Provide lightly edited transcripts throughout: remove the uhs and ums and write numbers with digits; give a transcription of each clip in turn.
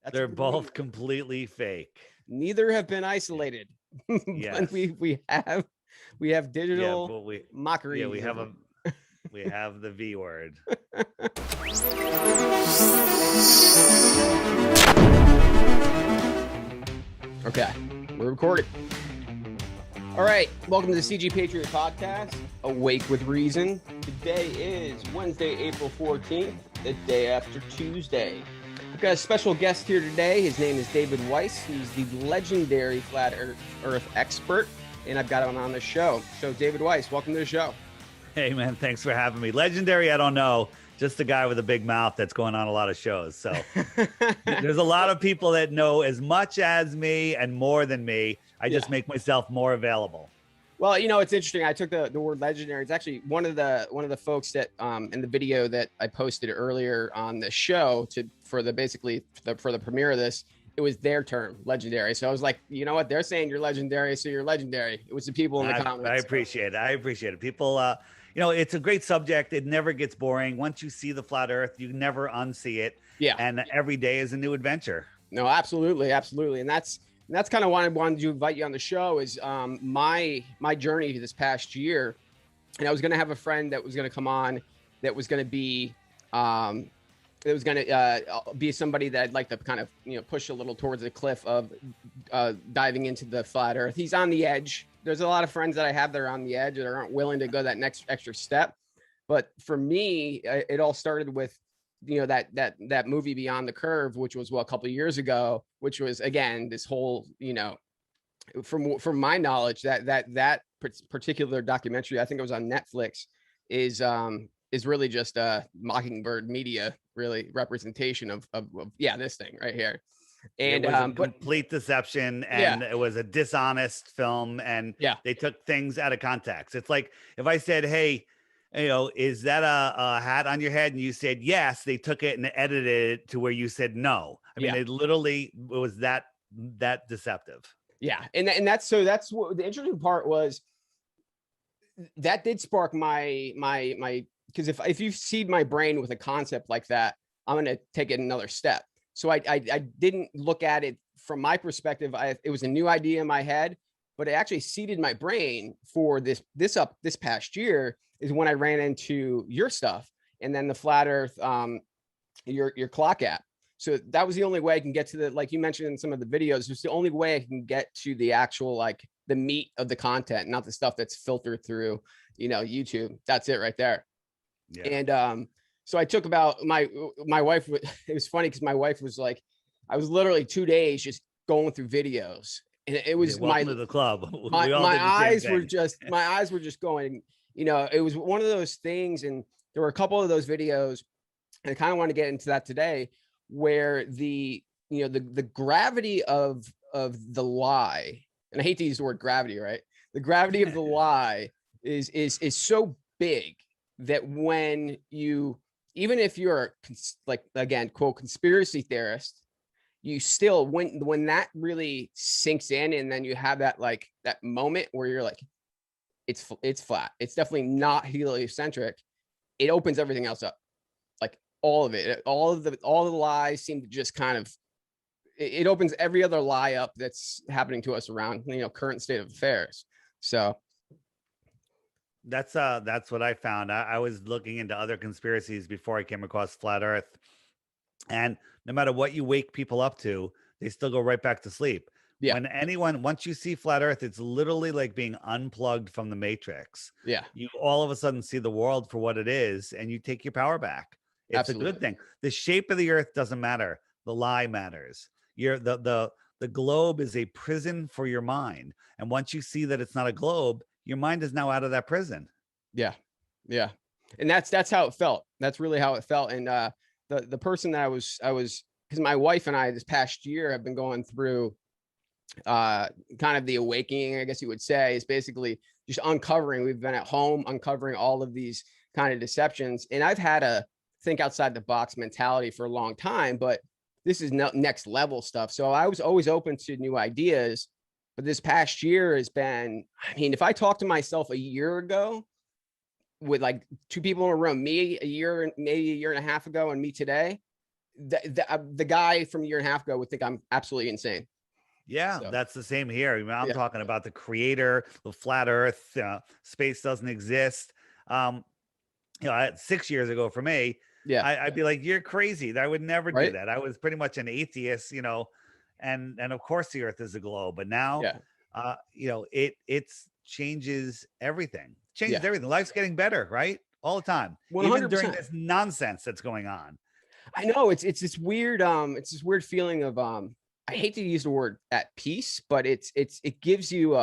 That's a They're good way to both completely fake. Neither have been isolated. Yes. But we have Yeah, digital but mockeries we of have it. we have the V word. Okay, we're recording. All right, welcome to the CG Patriot Podcast, Awake with Reason. Today is Wednesday, April 14th, the day after Tuesday. I've got a special guest here today. His name is David Weiss. He's the legendary flat Earth expert, and I've got him on the show. So, David Weiss, welcome to the show. Hey, man, thanks for having me. Legendary, I don't know. Just a guy with a big mouth that's going on a lot of shows. So there's a lot of people that know as much as me and more than me. I just make myself more available. Well, you know, it's interesting. I took the word legendary. It's actually one of the folks that in the video that I posted earlier on the show for the premiere of this. It was their term, legendary. So I was like, you know what? They're saying you're legendary, so you're legendary. It was the people in the comments. I appreciate it. I appreciate it. People, you know, it's a great subject. It never gets boring. Once you see the flat Earth, you never unsee it. Yeah. And every day is a new adventure. No, absolutely, absolutely. And that's kind of why I wanted to invite you on the show is my journey this past year. And I was going to have a friend that was going to come on that was going to be somebody that I'd like to kind of, you know, push a little towards the cliff of diving into the flat Earth. He's on the edge. There's a lot of friends that I have that are on the edge that aren't willing to go that next extra step. But for me, it all started with, you know, that movie Beyond the Curve, which was a couple of years ago, which was, again, this whole, you know, from my knowledge, that particular documentary, I think it was on Netflix, is really just a Mockingbird media really representation of this thing right here. And it was a complete deception, and it was a dishonest film, and they took things out of context. It's like if I said, hey, you know, is that a hat on your head? And you said yes, they took it and edited it to where you said no. I mean, it literally was that deceptive. Yeah. And that's what the interesting part was. That did spark my because if you seed my brain with a concept like that, I'm going to take it another step. So I didn't look at it from my perspective. It was a new idea in my head, but it actually seeded my brain for this past year is when I ran into your stuff and then the flat Earth, your clock app. So that was the only way I can get to like you mentioned in some of the videos, it's the only way I can get to the actual, like the meat of the content, not the stuff that's filtered through, you know, YouTube. That's it right there. Yeah. And, so I took about my wife. It was funny because my wife was like, I was literally 2 days just going through videos, and it was welcome to the club. My eyes were just going. You know, it was one of those things, and there were a couple of those videos, and I kind of want to get into that today, where the gravity of the lie, and I hate to use the word gravity, right? The gravity of the lie is so big that when you, even if you're like, again, quote, conspiracy theorist, you still, when that really sinks in, and then you have that, like that moment where you're like, it's flat. It's definitely not heliocentric. It opens everything else up. Like all of it, all the lies seem to just kind of, it opens every other lie up that's happening to us around, you know, current state of affairs. So that's what I found. I was looking into other conspiracies before I came across flat Earth, and no matter what you wake people up to, they still go right back to sleep. Yeah. Once you see flat Earth, it's literally like being unplugged from the Matrix. Yeah. You all of a sudden see the world for what it is, and you take your power back. It's Absolutely. A good thing. The shape of the Earth doesn't matter. The lie matters. The globe is a prison for your mind. And once you see that it's not a globe, your mind is now out of that prison. Yeah. Yeah. And that's how it felt. That's really how it felt. And the person that I was, because my wife and I this past year have been going through kind of the awakening, I guess you would say, is basically just uncovering. We've been at home uncovering all of these kind of deceptions. And I've had a think outside the box mentality for a long time, but this is next level stuff. So I was always open to new ideas. But this past year has been, I mean, if I talked to myself a year ago with like two people in a room, me maybe a year and a half ago, and me today, the guy from a year and a half ago would think I'm absolutely insane. Yeah, So that's the same here. I mean, I'm yeah, talking about the creator, the flat Earth, space doesn't exist. Um, 6 years ago for me, yeah, I'd be like, "You're crazy. I would never do right, that." I was pretty much an atheist, and of course the Earth is a globe. But now, yeah, it's changes everything. Changes yeah, everything. Life's getting better, right? All the time, even during 100%. this nonsense that's going on. I know it's this weird feeling of I hate to use the word at peace, but it gives you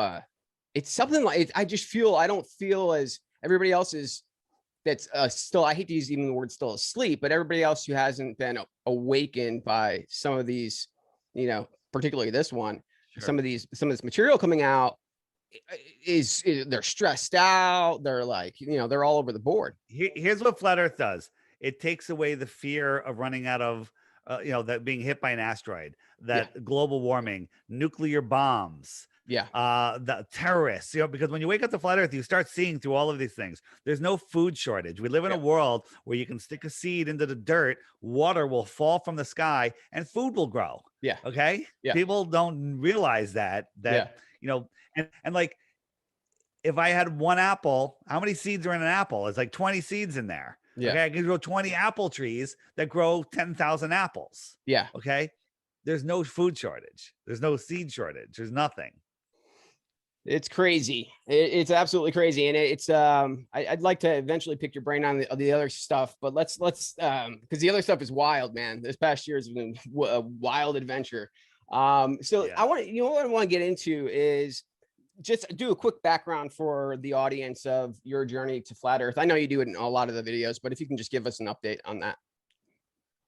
it's something like I just feel I don't feel as everybody else is that's still I hate to use even the word still asleep, but everybody else who hasn't been awakened by some of these, particularly this one, Sure. some of this material coming out is they're stressed out, they're like, they're all over the board. Here's what flat Earth does. It takes away the fear of running out of, that being hit by an asteroid, Yeah, that global warming, nuclear bombs, yeah, the terrorists. Because when you wake up to flat Earth, you start seeing through all of these things. There's no food shortage. We live in a yeah, world where you can stick a seed into the dirt, water will fall from the sky, and food will grow. yeah, Okay, yeah, people don't realize that yeah, you know, and like if I had one apple, how many seeds are in an apple? It's like 20 seeds in there. yeah, Okay. I can grow 20 apple trees that grow 10,000 apples. yeah. Okay. There's no food shortage. There's no seed shortage. There's nothing. It's crazy. It's absolutely crazy, and it's I'd like to eventually pick your brain on the other stuff, but let's because the other stuff is wild, man. This past year has been a wild adventure. So Yeah. I want what I want to get into is just do a quick background for the audience of your journey to flat Earth. I know you do it in a lot of the videos, but if you can just give us an update on that.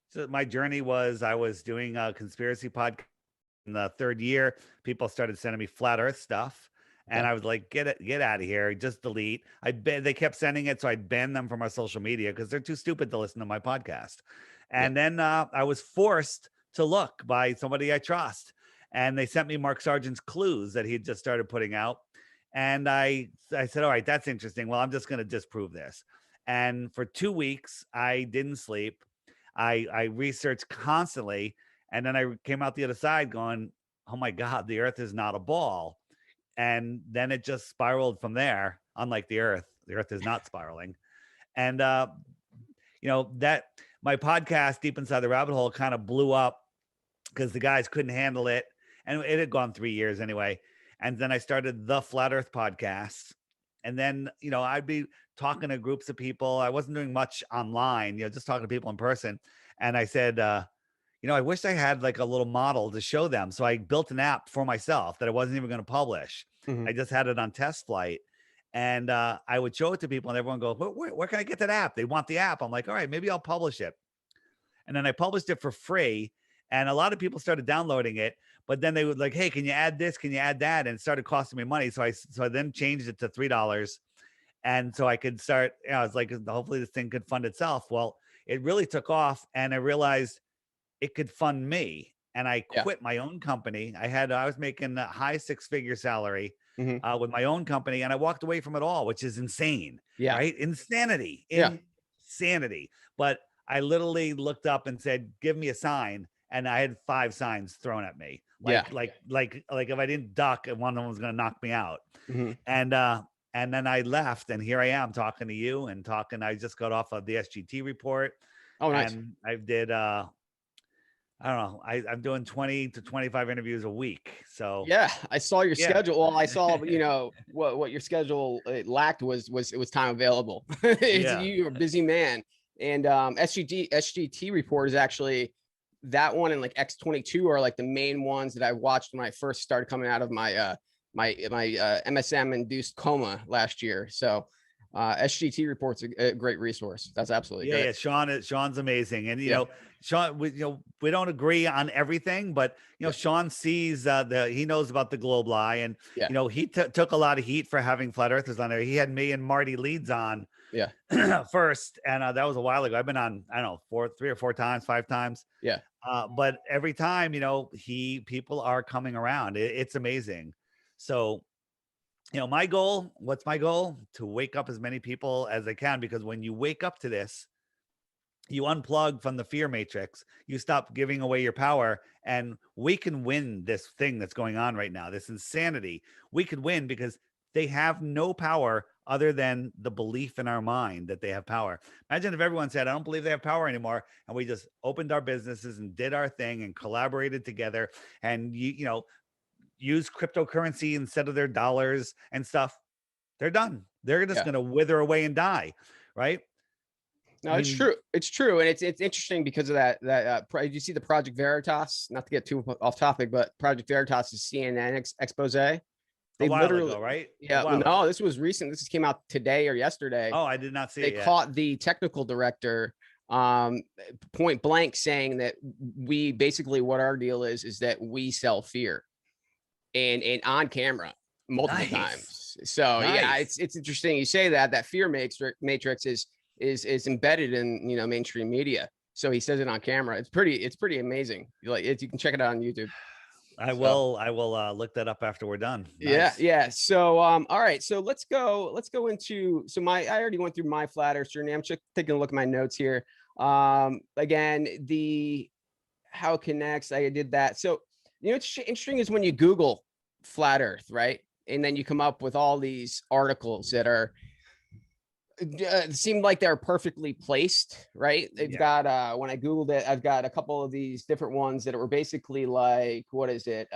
So my journey was I was doing a conspiracy podcast in the third year. People started sending me flat Earth stuff. And Okay. I was like, get out of here. Just delete. They kept sending it. So I'd ban them from our social media because they're too stupid to listen to my podcast. Yeah. And then I was forced to look by somebody I trust. And they sent me Mark Sargent's clues that he'd just started putting out. And I said, all right, that's interesting. Well, I'm just going to disprove this. And for 2 weeks, I didn't sleep. I researched constantly. And then I came out the other side going, oh my God, the earth is not a ball. And then it just spiraled from there. Unlike the earth is not spiraling. And that my podcast Deep Inside the Rabbit Hole kind of blew up because the guys couldn't handle it, and it had gone 3 years anyway. And then I started the Flat Earth podcast, and then I'd be talking to groups of people. I wasn't doing much online, just talking to people in person. And I said, I wish I had like a little model to show them. So I built an app for myself that I wasn't even going to publish. Mhm. I just had it on test flight. And I would show it to people, and everyone go, where can I get that app? They want the app. I'm like, all right, maybe I'll publish it. And then I published it for free. And a lot of people started downloading it, but then they would like, hey, can you add this? Can you add that? And it started costing me money. So I then changed it to $3. And so I could start, I was like, hopefully this thing could fund itself. Well, it really took off, and I realized it could fund me. And I Yeah. quit my own company. I was making a high six-figure salary Mhm. with my own company, and I walked away from it all, which is insane, Yeah. right? Insanity, Yeah. insanity. But I literally looked up and said, "Give me a sign," and I had 5 signs thrown at me, Yeah. like if I didn't duck, one of them was going to knock me out. Mhm. And then I left, and here I am talking to you and talking. I just got off of the SGT report, Oh, nice. and I did I don't know. I'm doing 20 to 25 interviews a week. So Yeah, I saw your yeah. schedule. Well, I saw, what your schedule lacked was it was time available. It's Yeah. you're a busy man. And SGT report is actually that one and like X22 are like the main ones that I watched when I first started coming out of my MSM induced coma last year. So SGT report's a great resource. That's absolutely Yeah, great. yeah. Sean's amazing. And Yeah, Sean, we don't agree on everything, but yeah, Sean sees he knows about the globe lie. And yeah, he took a lot of heat for having flat earthers on there. He had me and Marty Leeds on yeah, first, and that was a while ago. I've been on, I don't know, 3 or 4 times, 5 times. yeah. But every time, people are coming around. It's amazing. So what's my goal? To wake up as many people as I can, because when you wake up to this, You unplug from the fear matrix, you stop giving away your power, and we can win this thing that's going on right now, this insanity. We could win because they have no power other than the belief in our mind that they have power. Imagine if everyone said, I don't believe they have power anymore, and we just opened our businesses and did our thing and collaborated together, and use cryptocurrency instead of their dollars and stuff. They're done. They're just Yeah. going to wither away and die, right? No, I it's mean, true. It's true, and it's interesting because of that. You see the Project Veritas. Not to get too off topic, but Project Veritas is CNN expose. They a while literally, ago, right? A yeah. while No, ago. this was recent. This came out today or yesterday. Oh, I did not see They it yet. caught the technical director point blank saying that we basically what our deal is that we sell fear, and on camera multiple Nice. times. So yeah, Nice. it's interesting you say that fear matrix is embedded in mainstream media. So he says it on camera. It's pretty amazing. You can check it out on YouTube. So I will look that up after we're done. yeah, Nice. yeah. So all right. So let's go into I already went through my flat earth journey. I'm just taking a look at my notes here. Again, the how it connects. I did that. So what's interesting is when you Google flat earth, right? And then you come up with all these articles that are seemed like they're perfectly placed, right? They've Yeah. got when I Googled it, I've got a couple of these different ones that were basically like, what is it?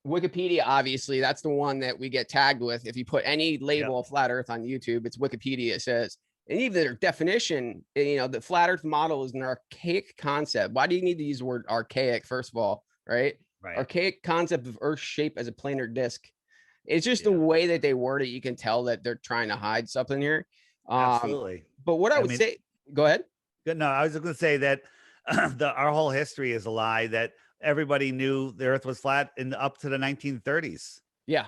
Wikipedia, obviously, that's the one that we get tagged with. If you put any Yep. label of flat earth on YouTube, it's Wikipedia says. And even their definition, the flat earth model is an archaic concept. Why do you need to use the word archaic, first of all, right? Right. Archaic concept of Earth's shape as a planar disk. It's just the Yeah. way that they word it. You can tell that they're trying to hide something here. Um, Absolutely. but what I I would mean, say, go ahead. good. No, I was just going to say that our whole history is a lie. That everybody knew the Earth was flat in up to the 1930s. Yeah,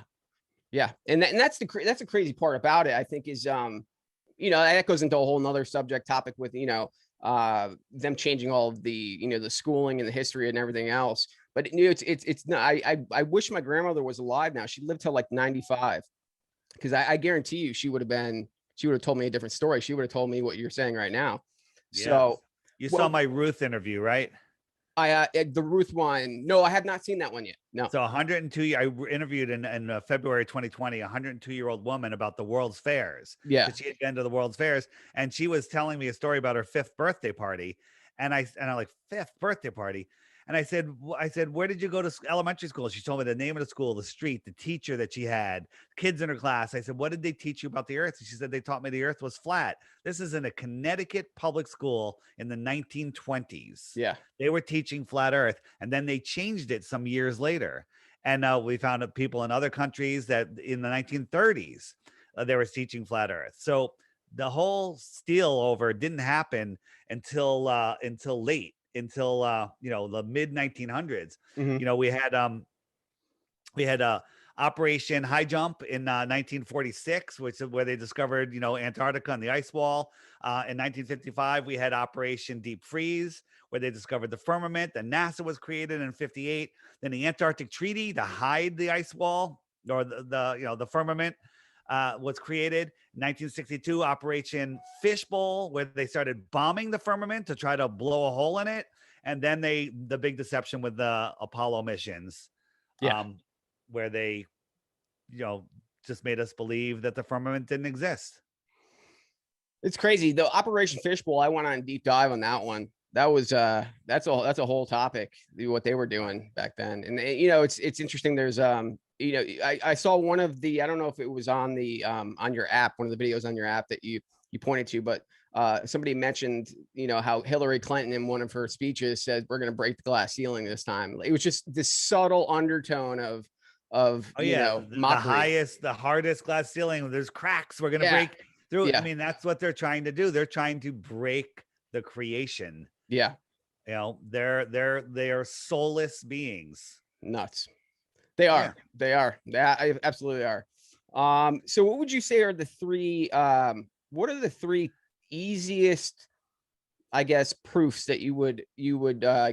yeah, and that's the crazy part about it. I think is that goes into a whole nother subject topic with them changing all of the the schooling and the history and everything else. But it's not. I wish my grandmother was alive now. She lived till like 95, because I guarantee you she would have told me a different story. She would have told me what you're saying right now. Yeah. So You saw well, my Ruth interview, right? the Ruth one. No, I have not seen that one yet. No. So 102, I interviewed in February 2020, a 102-year-old woman about the World's Fairs, Yeah. because she had been to the World's Fairs, and she was telling me a story about her fifth birthday party. And I'm like, fifth birthday party? And I said, where did you go to elementary school? She told me the name of the school, the street, the teacher that she had, kids in her class. I said, what did they teach you about the earth? And she said, they taught me the earth was flat. This is in a Connecticut public school in the 1920s. Yeah. They were teaching flat earth, and then they changed it some years later. And we found people in other countries that in the 1930s, they were teaching flat earth. So the whole steal over didn't happen until late, until the mid 1900s. Mm-hmm. We had Operation High Jump in 1946, which is where they discovered Antarctica and the ice wall. In 1955, we had Operation Deep Freeze, where they discovered the firmament. Then NASA was created in 58. Then the Antarctic Treaty to hide the ice wall, or the firmament, was created. 1962, Operation Fishbowl, where they started bombing the firmament to try to blow a hole in it. And then the big deception with the Apollo missions, Yeah. where they, just made us believe that the firmament didn't exist. It's crazy. The Operation Fishbowl, I went on a deep dive on that one. That was that's a whole topic, what they were doing back then. And it's interesting. There's I saw one of the, I don't know if it was on the on your app, one of the videos on your app that you pointed to, but somebody mentioned how Hillary Clinton in one of her speeches said we're going to break the glass ceiling this time. It was just this subtle undertone of mockery. The hardest glass ceiling. There's cracks. We're gonna Yeah. break through. Yeah. I mean, that's what they're trying to do. They're trying to break the creation. Yeah. They are soulless beings. Nuts. They are. Yeah. They are. They absolutely are. So what would you say are the three what are the three easiest, I guess, proofs that you would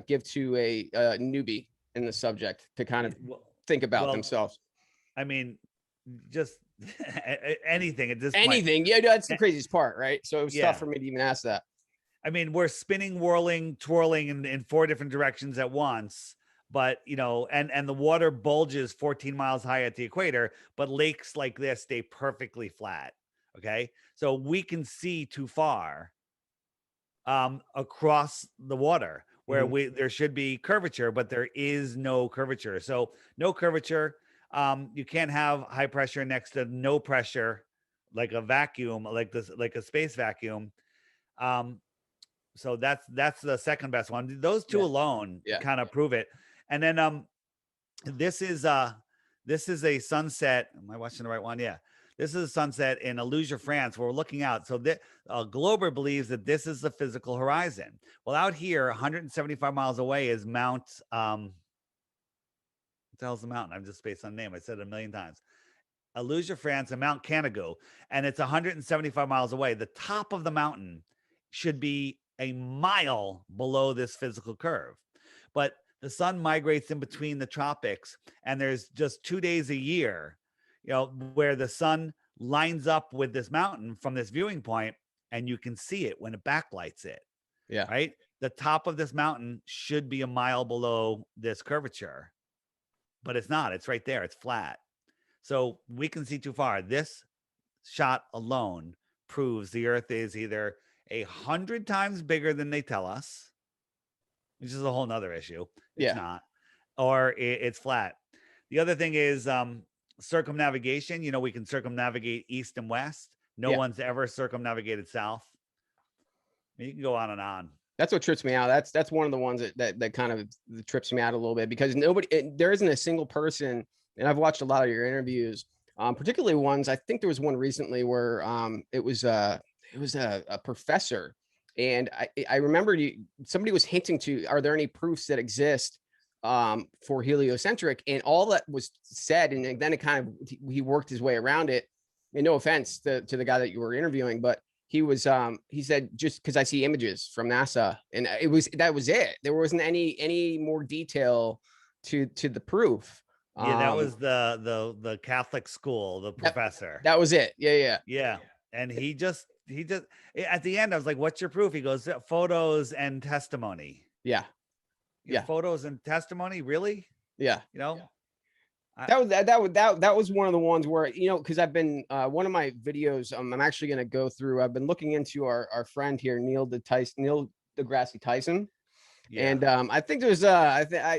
give to a newbie in the subject to kind of think about themselves? I mean, just anything. Anything. Yeah, that's the craziest part, right? So it was tough for me to even ask that. I mean, we're spinning, whirling, twirling in 4 different directions at once. But and the water bulges 14 miles high at the equator, but lakes like this stay perfectly flat. Okay. So we can see too far across the water where Mhm. there should be curvature, but there is no curvature. So no curvature. You can't have high pressure next to no pressure, like a vacuum, like this, like a space vacuum. Um, so that's the second best one. Those two Yeah. alone Yeah. kind of prove it. And then this is uh this is a sunset. Am I watching the right one? Yeah. This is a sunset in Aluja, France, where we're looking out. So Glober believes that this is the physical horizon. Well, out here, 175 miles away is Mount what the hell's the mountain? I'm just spaced on the name. I said it a million times. Aluja, France, and Mount Canigou, and it's 175 miles away. The top of the mountain should be a mile below this physical curve. But the sun migrates in between the tropics, and there's just 2 days a year, where the sun lines up with this mountain from this viewing point, and you can see it when it backlights it, Yeah. right? The top of this mountain should be a mile below this curvature, but it's not. It's right there. It's flat. So we can see too far. This shot alone proves the Earth is either 100 times bigger than they tell us, which is a whole nother issue. It's Yeah. not, or it's flat. The other thing is circumnavigation. We can circumnavigate east and west. No Yeah. one's ever circumnavigated south. You can go on and on. That's what trips me out. That's one of the ones that kind of trips me out a little bit, because there isn't a single person, and I've watched a lot of your interviews, particularly ones. I think there was one recently where it was a professor, and I remember somebody was hinting to, are there any proofs that exist for heliocentric, and all that was said, and then it kind of, he worked his way around it. And no offense to the guy that you were interviewing, but he said, just because I see images from NASA, and that was it. There wasn't any more detail to the proof. Yeah, that was the Catholic school, the that, professor. that was it. Yeah. Yeah. And he just at the end, I was like, what's your proof? He goes, photos and testimony. Yeah. Photos and testimony, really? Yeah. That was one of the ones where, because I've been one of my videos, I'm actually going to go through. I've been looking into our friend here, Neil deGrasse Tyson. Yeah. And I think there's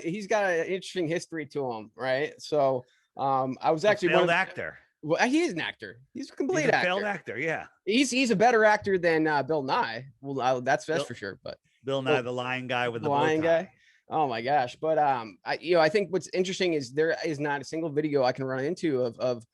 he's got an interesting history to him, right? So I was actually failed actor. Well, he is an actor. He's a complete actor. Failed actor. Yeah. He's a better actor than Bill Nye. Well, that's for sure. But Bill Nye, the lying guy with the lying bow tie. Guy. Oh my gosh. But I think what's interesting is there is not a single video I can run into of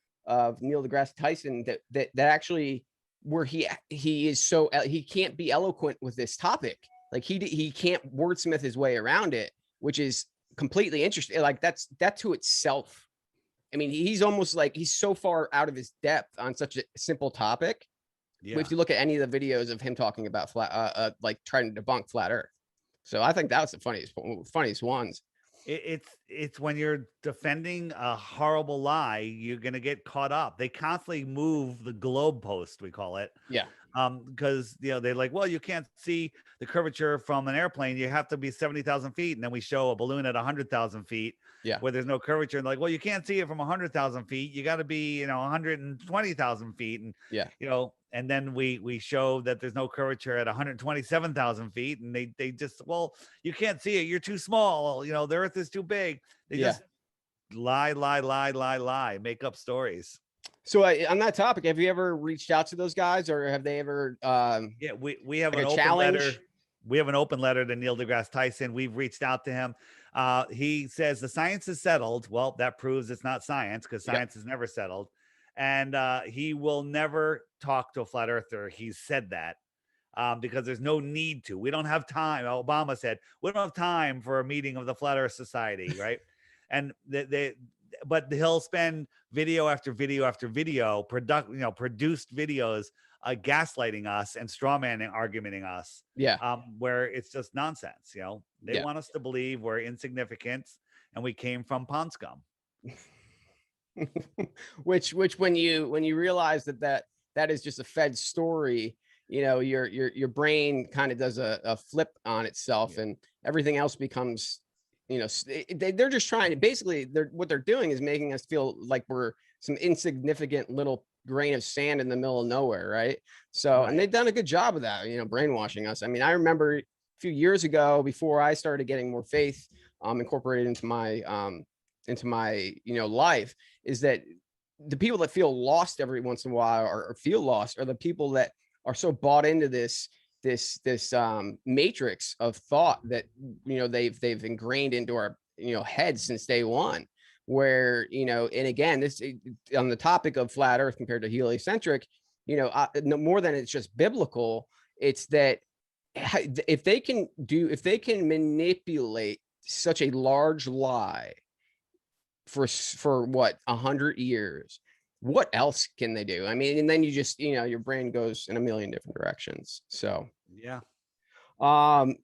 Neil deGrasse Tyson that actually, where he is so, he can't be eloquent with this topic. Like he can't wordsmith his way around it, which is completely interesting. Like that to itself. I mean, he's almost like, he's so far out of his depth on such a simple topic. Yeah. If you look at any of the videos of him talking about flat, like trying to debunk flat Earth. So I think that was the funniest ones. It's when you're defending a horrible lie, you're going to get caught up. They constantly move the globe post, we call it. Yeah. Because they're like, well, you can't see the curvature from an airplane. You have to be 70,000 feet. And then we show a balloon at 100,000 feet. Yeah. Where there's no curvature. And like, well, you can't see it from 100,000 feet. You got to be, 120,000 feet. And, yeah, and then we show that there's no curvature at 127,000 feet. And they just, well, you can't see it. You're too small. The Earth is too big. They just lie, make up stories. So on that topic, have you ever reached out to those guys, or have they ever? Yeah, we have an open letter. We have an open letter to Neil deGrasse Tyson. We've reached out to him. He says the science is settled. Well, that proves it's not science, because science is never settled. And he will never talk to a flat earther. He's said that because there's no need to. We don't have time. Obama said, we don't have time for a meeting of the Flat Earth Society, right? And but he'll spend video after video after video, produced videos, gaslighting us and strawmanning, argumenting us. Yeah. Where it's just nonsense. They want us to believe we're insignificant and we came from pond scum. which when you realize that is just a fed story, your brain kind of does a flip on itself, Yeah. and everything else becomes, they're just trying to basically, what they're doing is making us feel like we're some insignificant little grain of sand in the middle of nowhere, right? So, and Right. they've done a good job of that, brainwashing us. I mean, I remember a few years ago, before I started getting more faith incorporated into my life, is that the people that feel lost every once in a while, or feel lost, are the people that are so bought into this matrix of thought that they've ingrained into our heads since day one, where and again, this on the topic of flat earth compared to heliocentric, no more than it's just biblical, it's that if they can manipulate such a large lie for what, 100 years, what else can they do? I mean, and then you just, your brain goes in a million different directions. So Yeah. um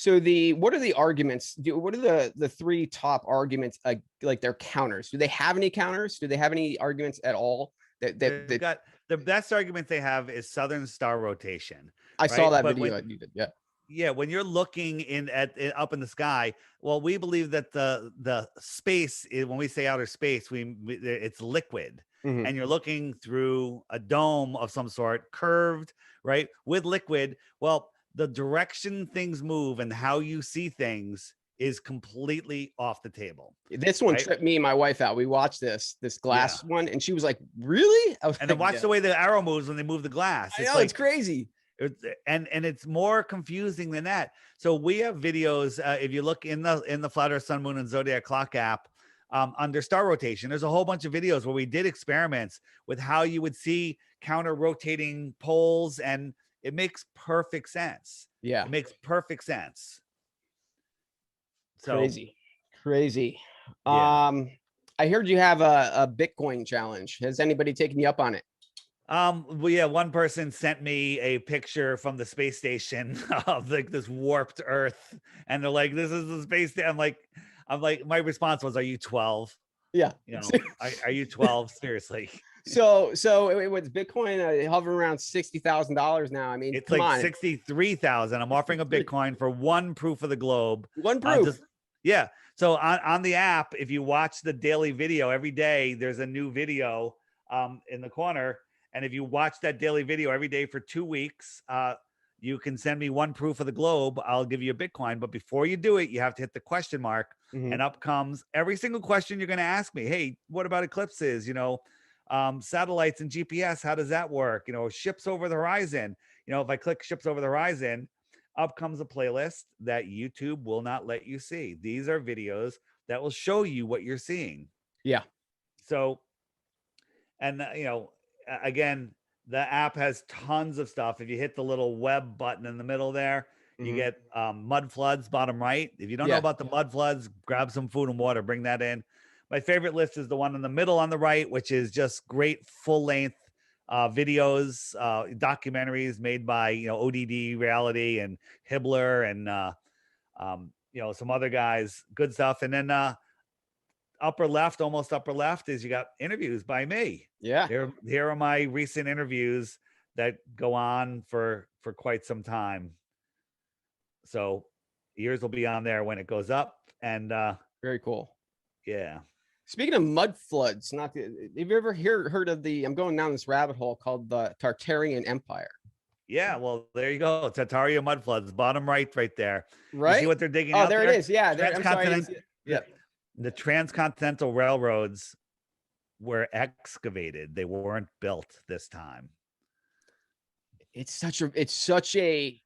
what are the arguments, what are the three top arguments, like their counters? Do they have any counters? Do they have any arguments at all? They've got the best argument they have is Southern Star rotation, I saw right? that But video you did. Yeah. yeah, when you're looking in at up in the sky, well, we believe that the space when we say outer space, it's liquid, Mhm. and you're looking through a dome of some sort, curved, right, with liquid. Well, the direction things move and how you see things is completely off the table, This one right? tripped me and my wife out. We watched this Yeah, glass one, and she was like, "Really?" I was and then like, watch "Yeah." the way the arrow moves when they move the glass. I It's know, it's like crazy. and it's more confusing than that. So we have videos. If you look in the Flat Earth, Sun, Moon, and Zodiac Clock app, under star rotation, there's a whole bunch of videos where we did experiments with how you would see counter rotating poles, and it makes perfect sense. Yeah, It makes perfect sense. So crazy, crazy. yeah. I heard you have a Bitcoin challenge. Has anybody taken you up on it? Well, yeah, one person sent me a picture from the space station of like this warped Earth, and they're like, "This is the space." I'm like, my response was, "Are you 12? Yeah. Are you 12? Seriously?" So with Bitcoin hovering around $60,000 now. I mean, It's come like on, 63,000. I'm offering a Bitcoin for one proof of the globe. one proof. Just yeah. So on the app, if you watch the daily video every day, there's a new video in the corner. And if you watch that daily video every day for 2 weeks, you can send me one proof of the globe. I'll give you a Bitcoin. But before you do it, you have to hit the question mark. Mhm. And up comes every single question you're going to ask me. Hey, what about eclipses? Satellites and GPS, how does that work? Ships over the horizon. If I click ships over the horizon, up comes a playlist that YouTube will not let you see. These are videos that will show you what you're seeing. Yeah. So, and again, the app has tons of stuff. If you hit the little web button in the middle there, you Mhm. get mud floods bottom right. If you don't know Yeah. about the mud floods, grab some food and water, bring that in. My favorite list is the one in the middle on the right, which is just great full length videos, documentaries made by ODD Reality and Hibbler and some other guys. Good stuff. And then upper left, almost upper left, is you got interviews by me. Yeah. Here are my recent interviews that go on for quite some time. So yours will be on there when it goes up. And Very cool. yeah. Speaking of mud floods, have you ever heard of I'm going down this rabbit hole called the Tartarian Empire? Yeah, well, there you go. Tataria mud floods, bottom right there. You see Right? what they're digging Oh, out there it there? is. Yeah. There. I'm sorry, I didn't Transcontinental see it. Yeah. the transcontinental railroads were excavated. They weren't built this time. It's such a, If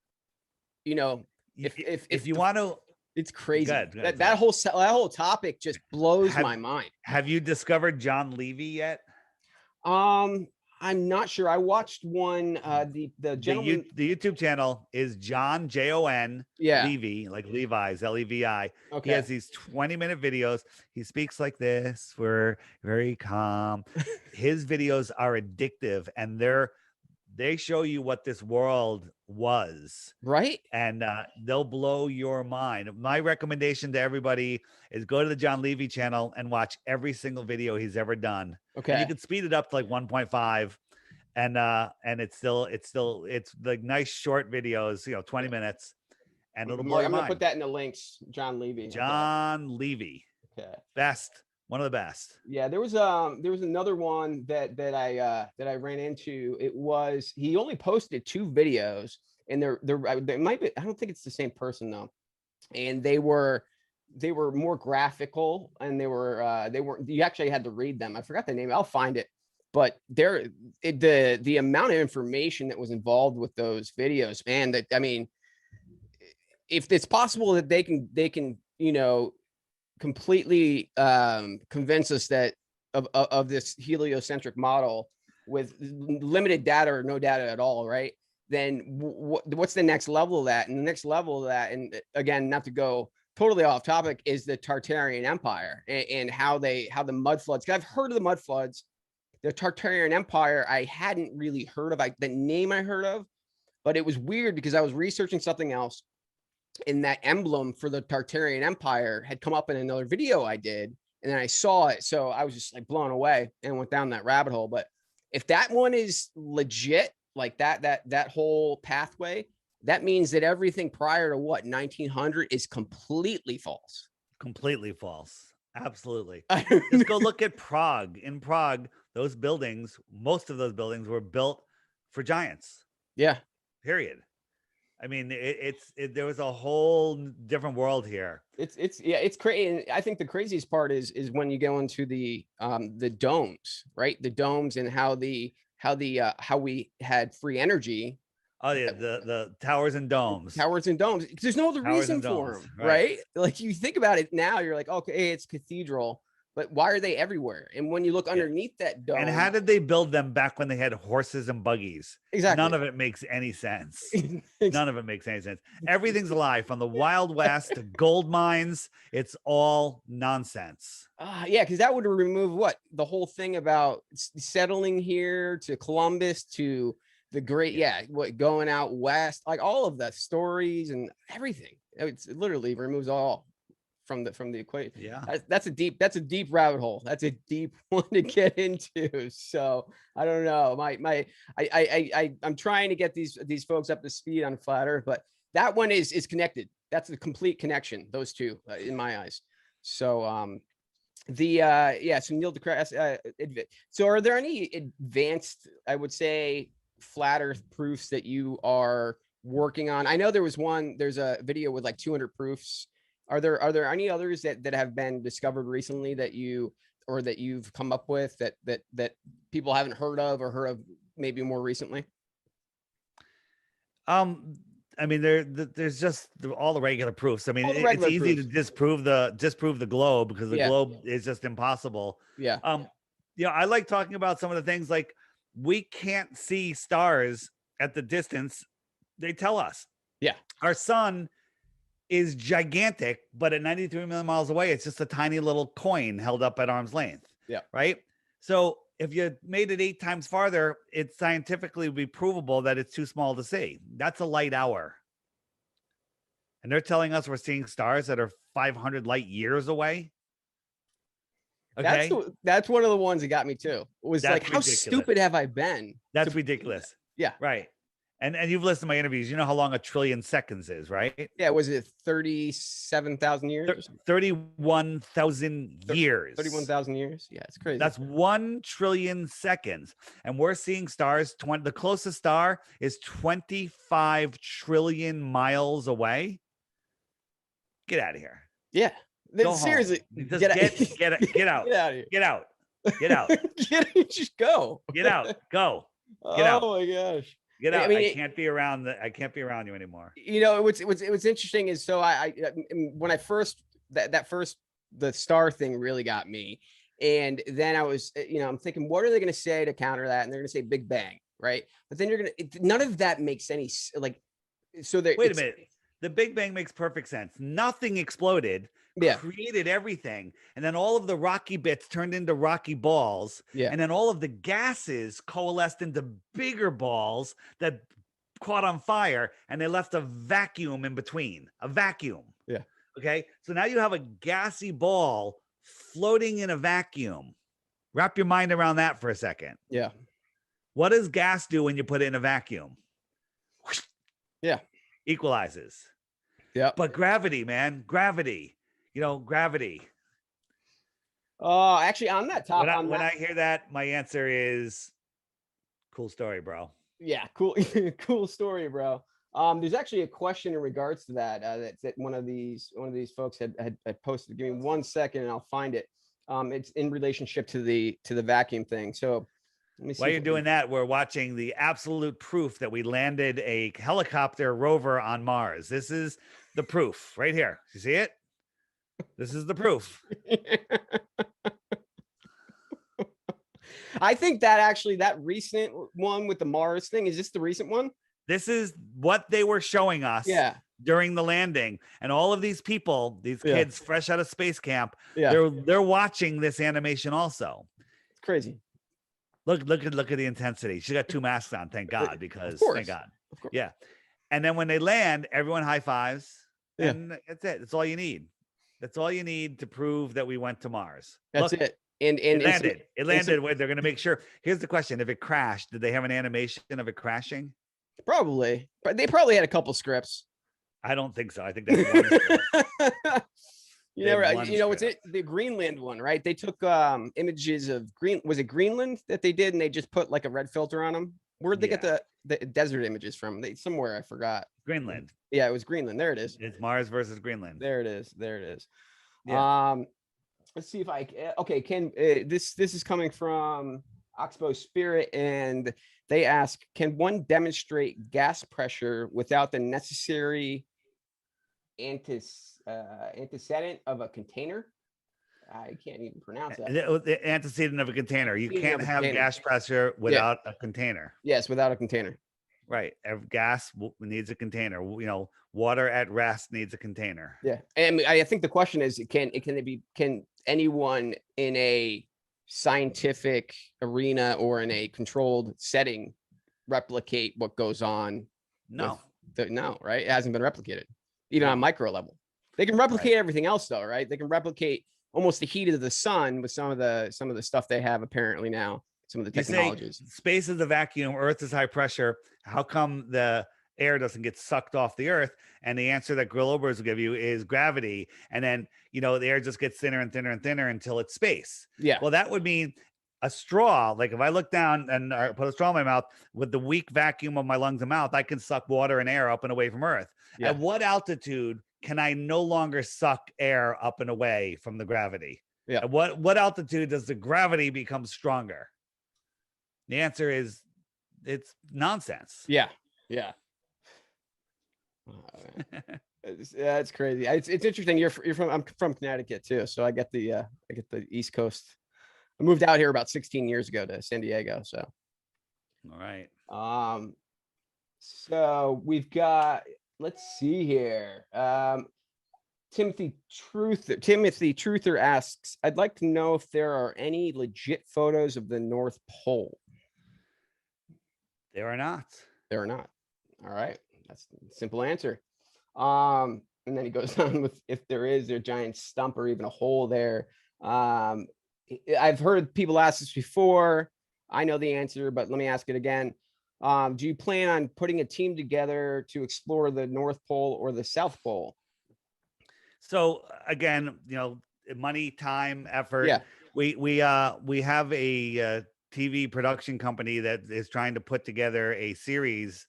you want to, it's crazy. good. That whole topic just blows my mind. Have you discovered John Levy yet? I'm not sure. I watched one, the gentleman. The YouTube channel is John Jon Yeah. Levy, like Levi's, Levi. He Okay. has these 20-minute videos. He speaks like this. We're very calm. His videos are addictive, and they show you what this world was. Right. And they'll blow your mind. My recommendation to everybody is go to the John Levy channel and watch every single video he's ever done. Okay. And you can speed it up to like 1.5. and it's like nice short videos, 20 minutes, and it'll blow I'm your gonna put mind. that in the links. John Levy. John Levy, Okay. one of the best. Yeah, there was another one that I ran into. It was, he only posted 2 videos, and there might be, I don't think it's the same person though. And they were more graphical, and they weren't, you actually had to read them. I forgot the name. I'll find it. But the amount of information that was involved with those videos, man, that, I mean, if it's possible that they can, completely convince us that of this heliocentric model with limited data or no data at all, right? Then what's the next level of that? And the next level of that, and again, not to go totally off topic, is the Tartarian Empire, and how the mud floods. 'Cause I've heard of the mud floods. The Tartarian Empire, I hadn't really heard of. The name I heard of, but it was weird because I was researching something else, and that emblem for the Tartarian Empire had come up in another video I did, and then I saw it. So I was just like blown away and went down that rabbit hole. But if that one is legit, like that whole pathway, that means that everything prior to 1900 is completely false. Completely false. Absolutely. Just go look at Prague. In Prague, those buildings, most of those buildings were built for giants. Yeah. Period. I mean, there was a whole different world here. It's crazy. And I think the craziest part is when you go into the domes, right? The domes, and how we had free energy. Oh yeah, the towers and domes. Towers and domes. There's no other reason for them, right? Like, you think about it now, you're like, okay, it's cathedral, but why are they everywhere? And when you look underneath that dome, and how did they build them back when they had horses and buggies? Exactly. None of it makes any sense. None of it makes any sense. Everything's a lie, from the Wild West to gold mines. It's all nonsense. Yeah, because that would remove the whole thing about settling here, to Columbus, to the great, going out west, like all of the stories and everything. It literally removes all from the equation. Yeah, that's a deep rabbit hole. That's a deep one to get into. So I don't know. I'm trying to get these folks up to speed on flat Earth, but that one is connected. That's a complete connection. Those two, in my eyes. So so Neil deGrasse. So are there any advanced, I would say, flat Earth proofs that you are working on? I know there's a video with like 200 proofs. Are there any others that have been discovered recently that you've come up with that people haven't heard of, or heard of maybe more recently? I mean, there's just all the regular proofs. I mean, it's easy to disprove the globe, because the globe is just impossible. Yeah. I like talking about some of the things, like, we can't see stars at the distance they tell us. Yeah. Our sun is gigantic, but at 93 million miles away, it's just a tiny little coin held up at arm's length. Yeah. Right. So if you made it 8 times farther, it scientifically would be provable that it's too small to see. That's a light hour. And they're telling us we're seeing stars that are 500 light years away. Okay. That's one of the ones that got me too. It was like, how stupid have I been? That's ridiculous. Yeah. Right. And you've listened to my interviews. You know how long a trillion seconds is, right? Yeah. Was it 37,000 years? 31,000 years. 31,000 years. Yeah, it's crazy. That's 1 trillion seconds. And we're seeing stars. The closest star is 25 trillion miles away. Get out of here. Yeah. Seriously. Get out. Get out. Get out of here. Get out. Get out. Just go. Get out. Go. Get out. Oh my gosh. Get out. I can't be around you anymore. What's interesting is, so I when I first the star thing really got me. And then I was, I'm thinking, what are they going to say to counter that? And they're going to say Big Bang, right? But then none of that makes any, like, so wait a minute. The Big Bang makes perfect sense. Nothing exploded, created everything. And then all of the rocky bits turned into rocky balls. Yeah. And then all of the gases coalesced into bigger balls that caught on fire, and they left a vacuum in between. A vacuum. Yeah. Okay. So now you have a gassy ball floating in a vacuum. Wrap your mind around that for a second. Yeah. What does gas do when you put it in a vacuum? Yeah. Equalizes. Yeah. But gravity, man, gravity, gravity. Oh, actually on that top, When I hear that, my answer is cool story, bro. Yeah, cool, cool story, bro. There's actually a question in regards to that, that one of these folks had posted. Give me 1 second and I'll find it. It's in relationship to the vacuum thing. So let me see. While you're doing that, we're watching the absolute proof that we landed a helicopter rover on Mars. This is the proof right here. You see it? This is the proof. I think that actually that recent one with the Mars thing, is this the recent one? This is what they were showing us during the landing. And all of these people, these kids fresh out of space camp, they're watching this animation also. It's crazy. Look at the intensity. She got 2 masks on, thank God, because thank God. Yeah. And then when they land, everyone high fives. And that's it. That's all you need. That's all you need to prove that we went to Mars. That's it. And it landed. It landed where they're going to make sure. Here's the question. If it crashed, did they have an animation of it crashing? Probably. But they probably had a couple scripts. I don't think so. I think that's one script. It's the Greenland one, right? They took images of was it Greenland that they did, and they just put like a red filter on them? Where'd they get the desert images from? Somewhere, I forgot. Greenland. Yeah, it was Greenland. There it is. It's Mars versus Greenland. There it is. Yeah. Let's see if this is coming from Oxbow Spirit, and they ask, can one demonstrate gas pressure without the necessary antecedent of a container? I can't even pronounce that. The antecedent of a container. You can't have gas pressure without a container. Yes, without a container. Right. Gas needs a container. Water at rest needs a container. Yeah. And I think the question is, can anyone in a scientific arena or in a controlled setting replicate what goes on? No. No, right? It hasn't been replicated, even on micro level. They can replicate everything else though, right? They can replicate almost the heat of the sun with some of the stuff they have apparently now, some of the technologies. Space is a vacuum, Earth is high pressure. How come the air doesn't get sucked off the Earth? And the answer that Grill Obers will give you is gravity. And then, the air just gets thinner and thinner and thinner until it's space. Yeah. Well, that would mean a straw. Like if I look down and I put a straw in my mouth with the weak vacuum of my lungs and mouth, I can suck water and air up and away from Earth. Yeah. At what altitude can I no longer suck air up and away from the gravity? Yeah. At what altitude does the gravity become stronger? The answer is it's nonsense. Yeah. Yeah. It's crazy. It's interesting. I'm from Connecticut too, so I get the East Coast. I moved out here about 16 years ago to San Diego. So, all right. So we've got. Let's see here. Timothy Truther asks, I'd like to know if there are any legit photos of the North Pole. There are not. There are not. All right. That's a simple answer. And then he goes on with, if there is a giant stump or even a hole there. I've heard people ask this before. I know the answer, but let me ask it again. Do you plan on putting a team together to explore the North Pole or the South Pole? So again, money, time, effort. Yeah. We have a TV production company that is trying to put together a series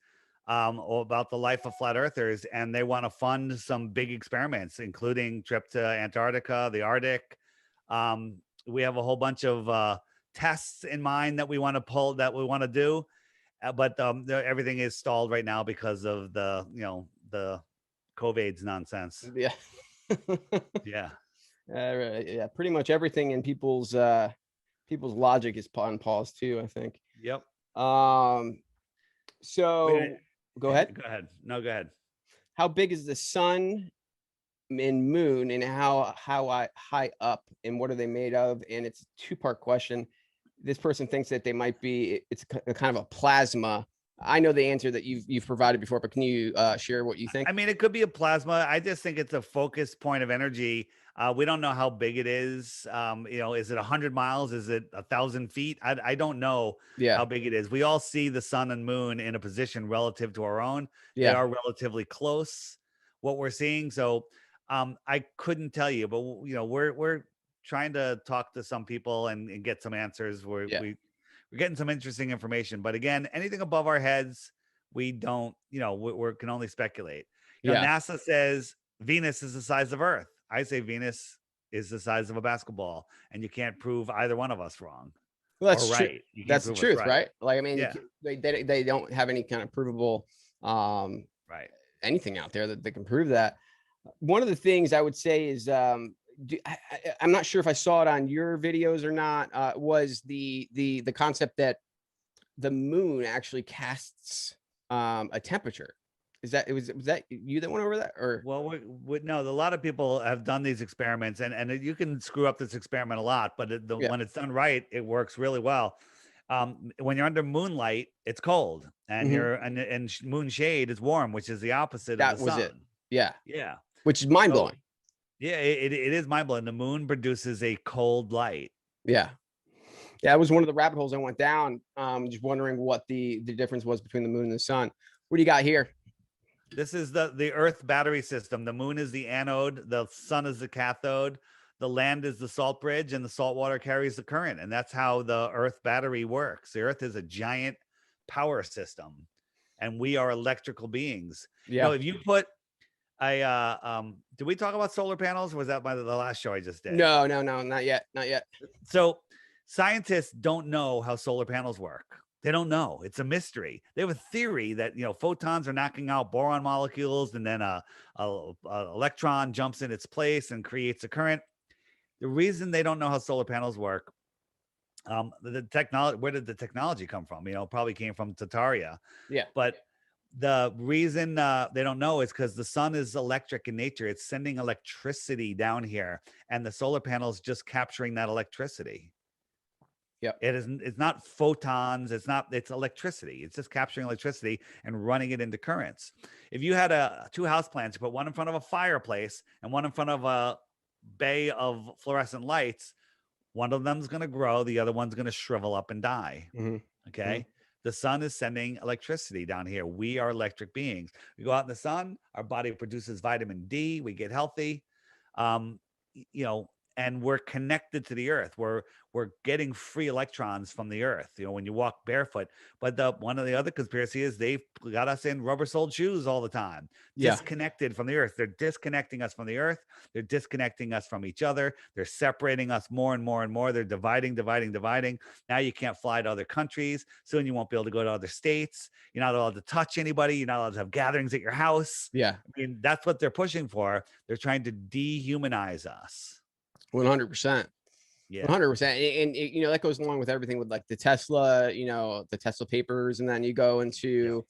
about the life of flat earthers, and they want to fund some big experiments, including trip to Antarctica, the Arctic. We have a whole bunch of tests in mind that we want to do. But everything is stalled right now because of the COVID's nonsense. Yeah. Yeah. Yeah. Pretty much everything in people's logic is on pause too, I think. Yep. So go ahead. Go ahead. No, go ahead. How big is the sun and moon, and how high up, and what are they made of? And it's a two-part question. This person thinks that it's kind of a plasma. I know the answer that you've provided before, but can you share what you think? I mean, it could be a plasma. I just think it's a focus point of energy We don't know how big it is. Is it 100 miles? Is it 1,000 feet? I don't know Yeah. how big it is. We all see the sun and moon in a position relative to our own. They Yeah. are relatively close, what we're seeing. So I couldn't tell you, but we're trying to talk to some people and get some answers. Yeah. We're getting some interesting information. But again, anything above our heads, we don't, we can only speculate. Yeah. NASA says Venus is the size of Earth. I say Venus is the size of a basketball, and you can't prove either one of us wrong Well, or that's true. right. You can't That's the prove us truth, right. right? Like, I mean, Yeah, they don't have any kind of provable right. anything out there that they can prove that. One of the things I would say is, I'm not sure if I saw it on your videos or not. Was the concept that the moon actually casts a temperature? Is that was that you that went over that or Well, no, a lot of people have done these experiments, and you can screw up this experiment a lot, but yeah? when it's done right, it works really well. When you're under moonlight, it's cold, and Hmm. moon shade is warm, which is the opposite of the That was it. sun. Yeah, Yeah. which is mind So blowing. yeah, it is mind blowing. The moon produces a cold light. Yeah. Yeah, that was one of the rabbit holes I went down. Just wondering what the difference was between the moon and the sun. What do you got here? This is the Earth battery system. The moon is the anode, the sun is the cathode, the land is the salt bridge, and the salt water carries the current. And that's how the Earth battery works. The Earth is a giant power system, and we are electrical beings. Yeah. If you put did we talk about solar panels? Or was that the last show I just did? No, no, no, not yet, not yet. So scientists don't know how solar panels work. They don't know. It's a mystery. They have a theory that photons are knocking out boron molecules, and then a electron jumps in its place and creates a current. The reason they don't know how solar panels work, the technology. Where did the technology come from? Probably came from Tataria. Yeah. But the reason they don't know is because the sun is electric in nature. It's sending electricity down here, and the solar panels just capturing that electricity. Yep. It's not photons, it's electricity. It's just capturing electricity and running it into currents. If you had two house plants, you put one in front of a fireplace and one in front of a bay of fluorescent lights, one of them's going to grow, the other one's going to shrivel up and die. Hmm. Hmm. Okay. The sun is sending electricity down here. We are electric beings. We go out in the sun, our body produces vitamin D, we get healthy. Um, you know, and we're connected to the earth. We're getting free electrons from the earth, when you walk barefoot. But one of the other conspiracy is they've got us in rubber-soled shoes all the time, Yeah. disconnected from the earth. They're disconnecting us from the earth. They're disconnecting us from each other. They're separating us more and more and more. They're dividing. Now you can't fly to other countries. Soon you won't be able to go to other states. You're not allowed to touch anybody. You're not allowed to have gatherings at your house. Yeah. I mean, that's what they're pushing for. They're trying to dehumanize us. 100%. Yeah. 100%. And that goes along with everything with like the Tesla, the Tesla papers. And then you go Yeah. into,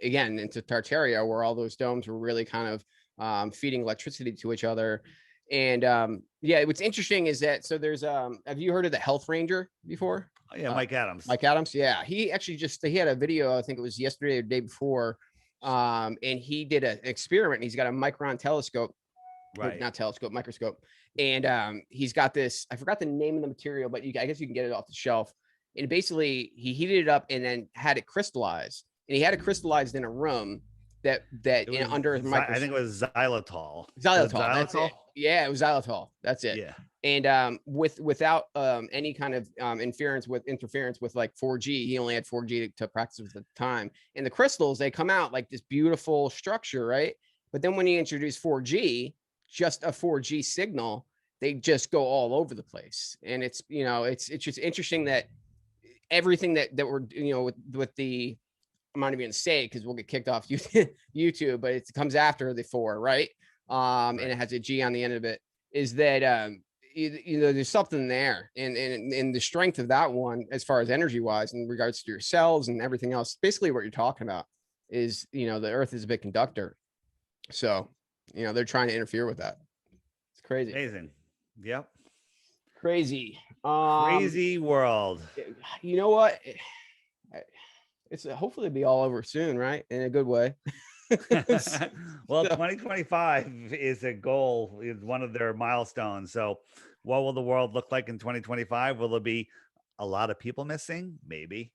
again, into Tartaria, where all those domes were really kind of feeding electricity to each other. And yeah, what's interesting is that, so there's, have you heard of the Health Ranger before? Oh, yeah. Mike Adams. Mike Adams. Yeah. He actually he had a video, I think it was yesterday or the day before. And he did an experiment. He's got a micron telescope, Right. not telescope, microscope. And he's got this, I forgot the name of the material, but I guess you can get it off the shelf. And basically he heated it up and then had it crystallized. And he had it crystallized in a room that under a microscope. I think it was xylitol. Xylitol, that's it. Yeah, it was xylitol. That's it. Yeah. And without any kind of interference with like 4G, he only had 4G to practice with at the time. And the crystals, they come out like this beautiful structure, right? But then when you introduce 4G, just a 4G signal, they just go all over the place. And it's just interesting that everything that we're with the, I'm not even gonna say because we'll get kicked off YouTube, but it comes after the 4, right? And it has a G on the end of it. Is that there's something there, and the strength of that one, as far as energy wise, in regards to your cells and everything else, basically what you're talking about is the Earth is a big conductor, so they're trying to interfere with that. It's crazy. Amazing. Yep. Crazy. Crazy world. You know what? It's hopefully be all over soon, right? In a good way. Well, So, 2025 is a goal, is one of their milestones. So, what will the world look like in 2025? Will there be a lot of people missing? Maybe.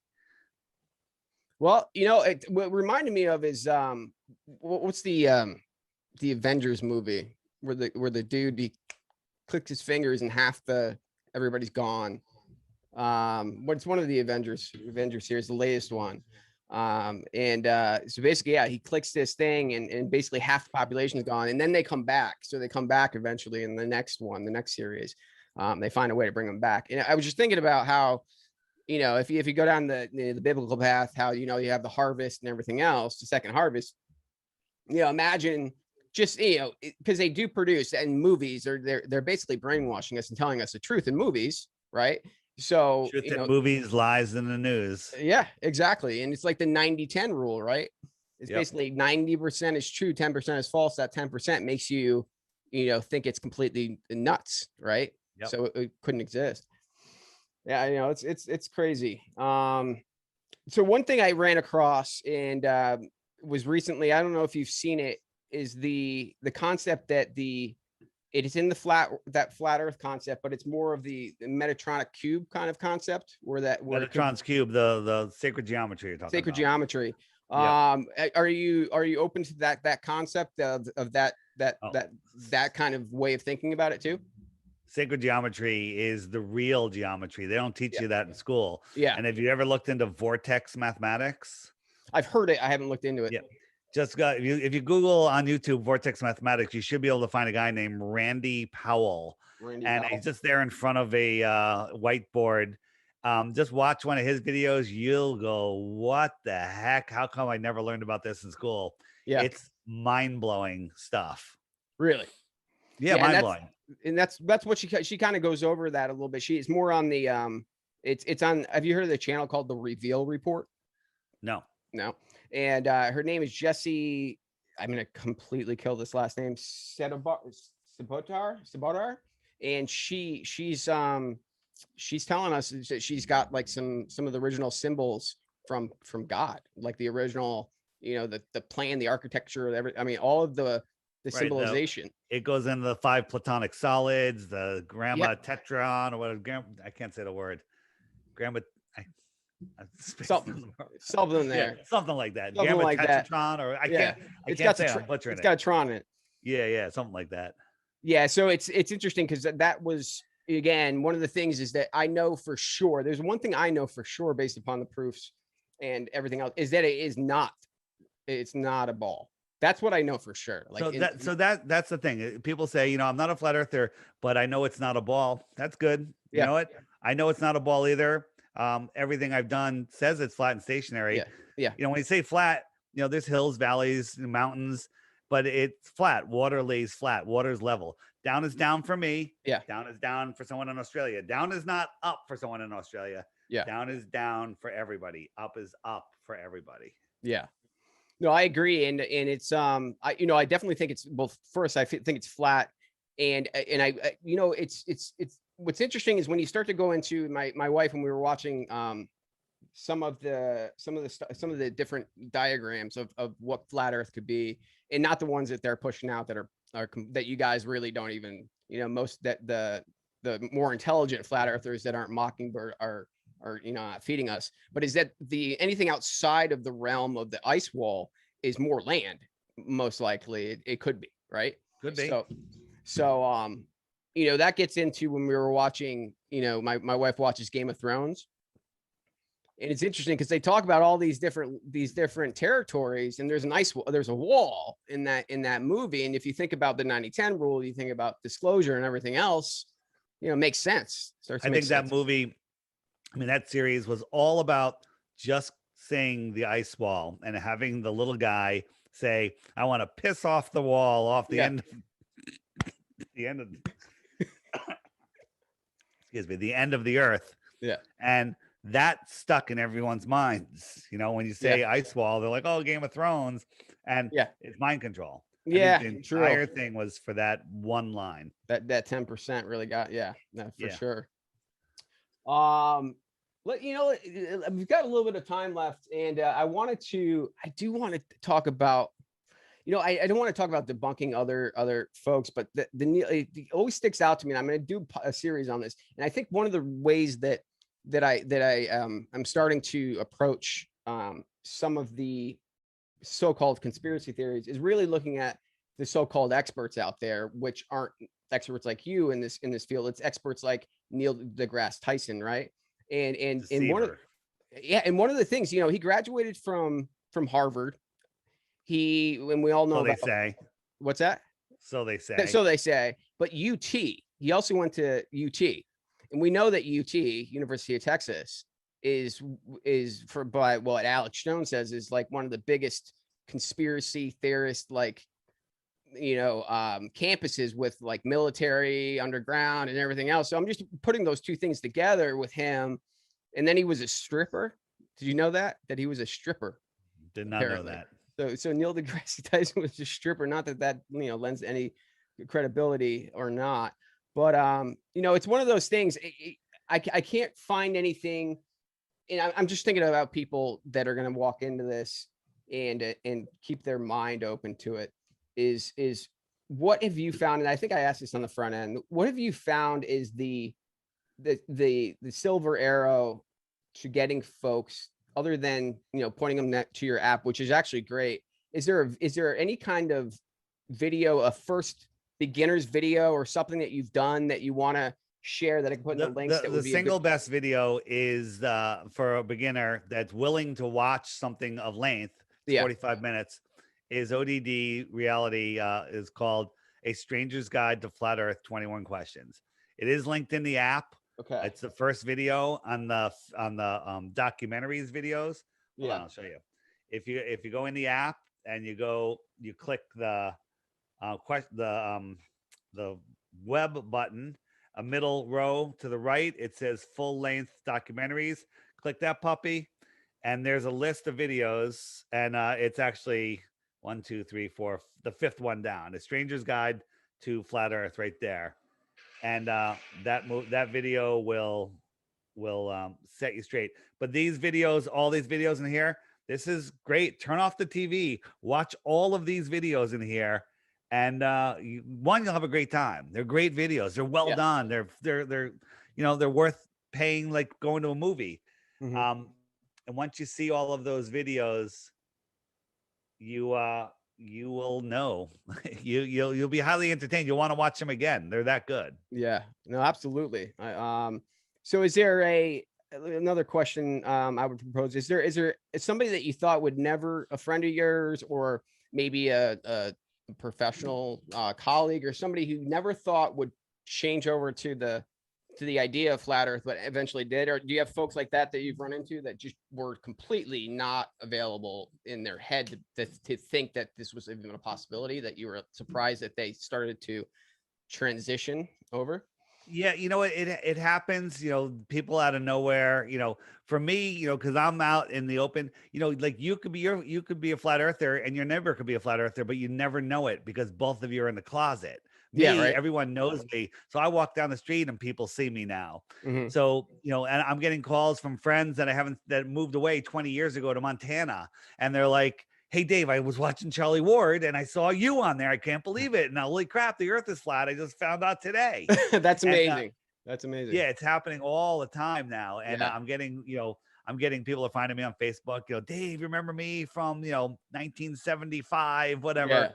well, what reminded me of is what's the Avengers movie where the dude he clicked his fingers and half the everybody's gone. But it's one of the Avengers series, the latest one. And so basically, yeah, he clicks this thing and basically half the population is gone, and then they come back. So they come back eventually in the next one, the next series. They find a way to bring them back. And I was just thinking about how, if you go down the biblical path, how you have the harvest and everything else, the second harvest. Imagine just because they do produce in movies, they're basically brainwashing us and telling us the truth in movies, right? So Truth in movies, lies in the news. yeah, exactly. And it's like the 90-10 rule, right? It's basically 90% is true, 10% is false. That 10% makes you, think it's completely nuts, right? Yep. So it couldn't exist. Yeah, it's crazy. So one thing I ran across and was recently, I don't know if you've seen it, is the concept that it is in the flat Earth concept, but it's more of the Metatronic cube kind of concept, where Metatron's cube, the sacred geometry you're talking sacred about. geometry. Yep. Are you open to that concept of that kind of way of thinking about it too? Sacred geometry is the real geometry. They don't teach Yeah. you that in school. Yeah. And have you ever looked into vortex mathematics? I've heard it. I haven't looked into it. Yeah. Just got if you Google on YouTube vortex mathematics, you should be able to find a guy named Randy Powell. He's just there in front of a whiteboard. Just watch one of his videos. You'll go, what the heck? How come I never learned about this in school? Yeah. It's mind-blowing stuff. Really? Yeah, mind-blowing. And that's what she kind of goes over that a little bit. She's more on the it's on, have you heard of the channel called The Reveal Report? No. And her name is Jessie. I'm gonna completely kill this last name. Sabotar. And she's telling us that she's got like some of the original symbols from God, like the original, the plan, the architecture, all of the symbolization. It goes into the 5 platonic solids, the gamma tetron, or what? I can't say the word. Gamma. Something there. Yeah, something like that. Something Gamma like tetratron, or I can't say it. I'm butchering it. It's got a tron in it. Yeah, something like that. Yeah, so it's interesting because that was, again, one of the things is that I know for sure. There's one thing I know for sure based upon the proofs and everything else, is that it's not a ball. That's what I know for sure. Like that's the thing. People say, I'm not a flat earther, but I know it's not a ball. That's good. You know what? I know it's not a ball either. Everything I've done says it's flat and stationary. Yeah. When you say flat, there's hills, valleys, mountains, but it's flat. Water lays flat. Water's level. Down is down for me. Yeah. Down is down for someone in Australia. Down is not up for someone in Australia. Yeah. Down is down for everybody. Up is up for everybody. Yeah. No, I agree. And it's, I definitely think it's, well, first, I think it's flat. And I it's what's interesting is when you start to go into my wife, and we were watching some of the different diagrams of what flat earth could be, and not the ones that they're pushing out that are that you guys really don't even, most that the more intelligent flat earthers that aren't Mockingbird are not feeding us, but is that anything outside of the realm of the ice wall is more land, most likely. It could be, right? Could be. So that gets into when we were watching, my wife watches Game of Thrones, and it's interesting because they talk about all these different territories, and there's a wall in that movie. And if you think about the 90-10 rule, you think about disclosure and everything else, it makes sense. I think that movie, that series was all about just saying the ice wall and having the little guy say, I want to piss off the wall off the end of excuse me, the end of the earth. Yeah. And that stuck in everyone's minds. When you say ice wall, they're like, oh, Game of Thrones. And it's mind control. Yeah. The entire thing was for that one line. That 10% really got, for sure. We've got a little bit of time left, and I do want to talk about I don't want to talk about debunking other folks, but it always sticks out to me. And I'm going to do a series on this. And I think one of the ways I'm starting to approach some of the so-called conspiracy theories is really looking at the so-called experts out there, which aren't experts like you in this field. It's experts like Neil deGrasse Tyson, right? And Deceiver. one of the things, he graduated from Harvard. And we all know So they about say. what's that? So they say. So they say, but UT, he also went to UT. And we know that UT, University of Texas, is by what Alex Jones says is like one of the biggest conspiracy theorist campuses with like military underground and everything else. So I'm just putting those two things together with him. And then he was a stripper. Did you know that he was a stripper? Did not know that. So Neil deGrasse Tyson was a stripper. Not that lends any credibility or not, but it's one of those things. I can't find anything, and I'm just thinking about people that are going to walk into this and keep their mind open to it. Is what have you found? And I think I asked this on the front end. What have you found is the silver arrow to getting folks, other than pointing them to your app, which is actually great? Is there any kind of video, a first beginner's video or something that you've done that you want to share that I can put in the links? The single best video is for a beginner that's willing to watch something of length, 45 minutes, is ODD reality, is called A Stranger's Guide to Flat Earth 21 Questions. It is linked in the app. Okay. It's the first video on the documentaries videos. Hold on, I'll show you. If you go in the app and you click the web button, a middle row to the right, it says full length documentaries. Click that puppy, and there's a list of videos, and it's actually 1, 2, 3, 4, the fifth one down. A Stranger's Guide to Flat Earth, right there. And that video will set you straight. But these videos, all these videos in here, this is great. Turn off the TV, watch all of these videos in here, and you'll have a great time. They're great videos. They're well done. They're worth paying, like going to a movie. And once you see all of those videos, you will know. You'll be highly entertained. You'll want to watch them again. They're that good. Yeah, no, absolutely. So is there another question I would propose? Is there somebody that you thought would never, a friend of yours, or maybe a professional colleague, or somebody who never thought would change over to the idea of flat Earth, but eventually did? Or do you have folks like that you've run into that just were completely not available in their head to think that this was even a possibility, that you were surprised that they started to transition over? Yeah, it happens, people out of nowhere, for me, because I'm out in the open, like you could be a flat earther, and your neighbor could be a flat earther, but you never know it because both of you are in the closet. Everyone knows me. So I walk down the street and people see me now. So, and I'm getting calls from friends that moved away 20 years ago to Montana. And they're like, hey, Dave, I was watching Charlie Ward and I saw you on there. I can't believe it. And holy crap, the earth is flat. I just found out today. That's amazing. That's amazing. Yeah, it's happening all the time now. And I'm getting people are finding me on Facebook, Dave, remember me from, 1975, whatever. Yeah.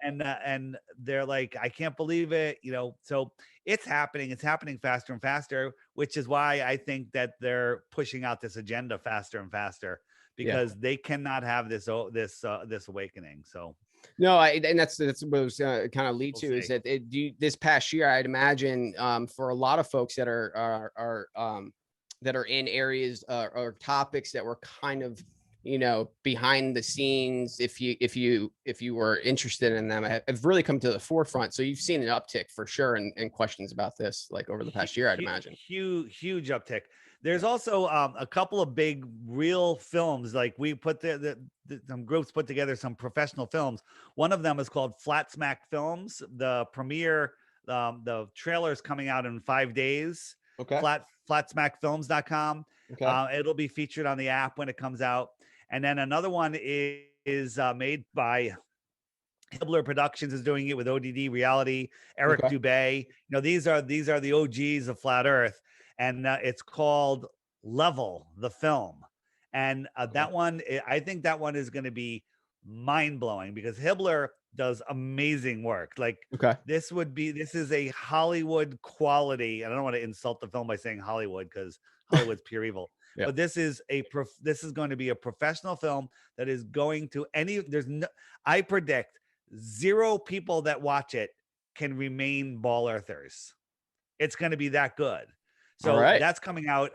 And they're like, I can't believe it. So it's happening faster and faster, which is why I think that they're pushing out this agenda faster and faster, because they cannot have this awakening. So no, and that's what it was kind of lead to, is that this past year, I'd imagine for a lot of folks that are in areas or topics that were kind of behind the scenes, if you were interested in them, have really come to the forefront. So you've seen an uptick for sure in questions about this, like over the past year, I'd imagine. Huge uptick. There's also a couple of big real films, like we put some groups put together some professional films. One of them is called Flat Smack Films. The premiere, the trailer is coming out in 5 days. Okay. Flatsmackfilms.com. Okay. It'll be featured on the app when it comes out. And then another one is made by Hibbler Productions is doing it with ODD Reality. Eric Okay. Dubay. These are the OGs of Flat Earth, and it's called Level the film. And Okay. that one, I think that one is going to be mind blowing because Hibbler does amazing work. Like Okay. this is a Hollywood quality. And I don't want to insult the film by saying Hollywood because Hollywood's pure evil. Yeah. But this is going to be a professional film that is going to I predict 0 people that watch it can remain ball earthers. It's going to be that good. All So right. that's coming out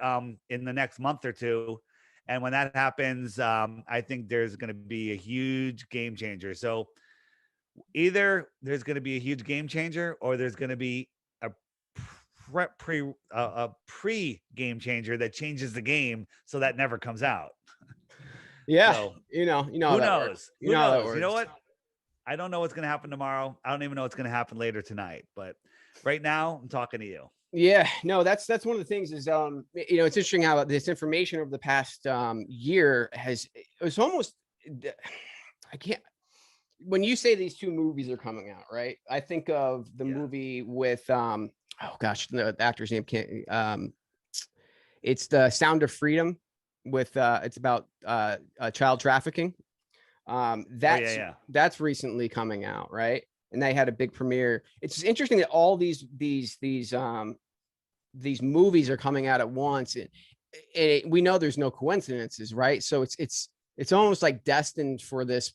in the next month or two. And when that happens, I think there's going to be a huge game changer. So either there's going to be a huge game changer or there's going to be a pre game changer that changes the game so that never comes out. Yeah. So How who that works. knows? You Who know how that knows? You know works. what? I don't know what's going to happen tomorrow. I don't even know what's going to happen later tonight. But right now, I'm talking to you. Yeah, no, that's one of the things is it's interesting how this information over the past year it's almost I can't when you say these 2 movies are coming out, right? I think of the movie with oh gosh, the actor's name can't it's the Sound of Freedom with it's about child trafficking. That's recently coming out, right? And they had a big premiere. It's interesting that all these movies are coming out at once, and we know there's no coincidences, right? So it's almost like destined for this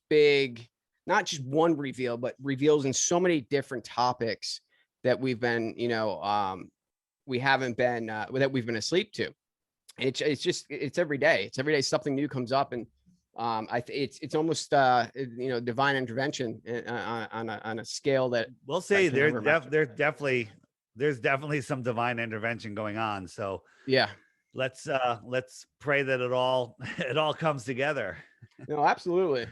big, not just one reveal, but reveals in so many different topics that we've been, we haven't been that we've been asleep to. And it's every day. It's every day something new comes up, and it's almost divine intervention on a scale that we'll see. There's definitely some divine intervention going on. So yeah, let's pray that it all comes together. no, absolutely.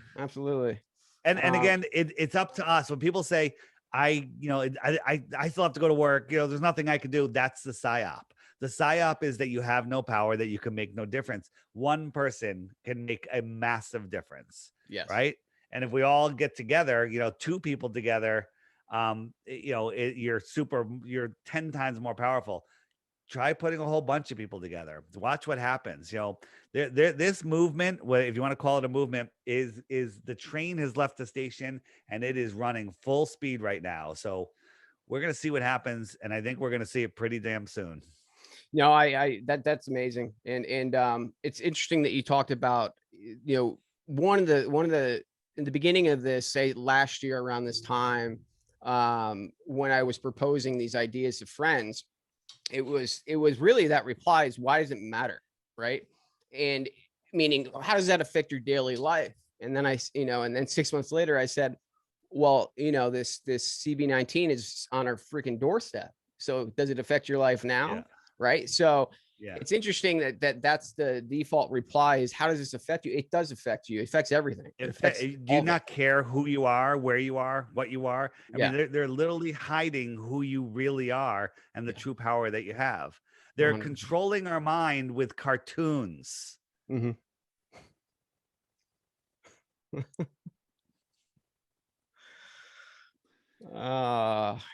And again, it's up to us. When people say I still have to go to work, there's nothing I can do, that's the psyop. The psyop is that you have no power, that you can make no difference. One person can make a massive difference. Yes. Right. And if we all get together, 2 people together, you're 10 times more powerful. Try putting a whole bunch of people together. Watch what happens. This movement, if you want to call it a movement, is the train has left the station and it is running full speed right now. So we're going to see what happens. And I think we're going to see it pretty damn soon. No, that's amazing. And it's interesting that you talked about, one of the in the beginning of this, say last year around this time, when I was proposing these ideas to friends, it was really that replies, why does it matter? Right. And meaning, how does that affect your daily life? And then and then 6 months later, I said, well, this CB19 is on our freaking doorstep. So does it affect your life now? Yeah. Right. So yeah, it's interesting that's the default reply is, how does this affect you? It does affect you. It affects everything. Do you not care who you are, where you are, what you are? I Yeah. mean, they're literally hiding who you really are and the true power that you have. They're 100%. controlling our mind with cartoons. Mm-hmm.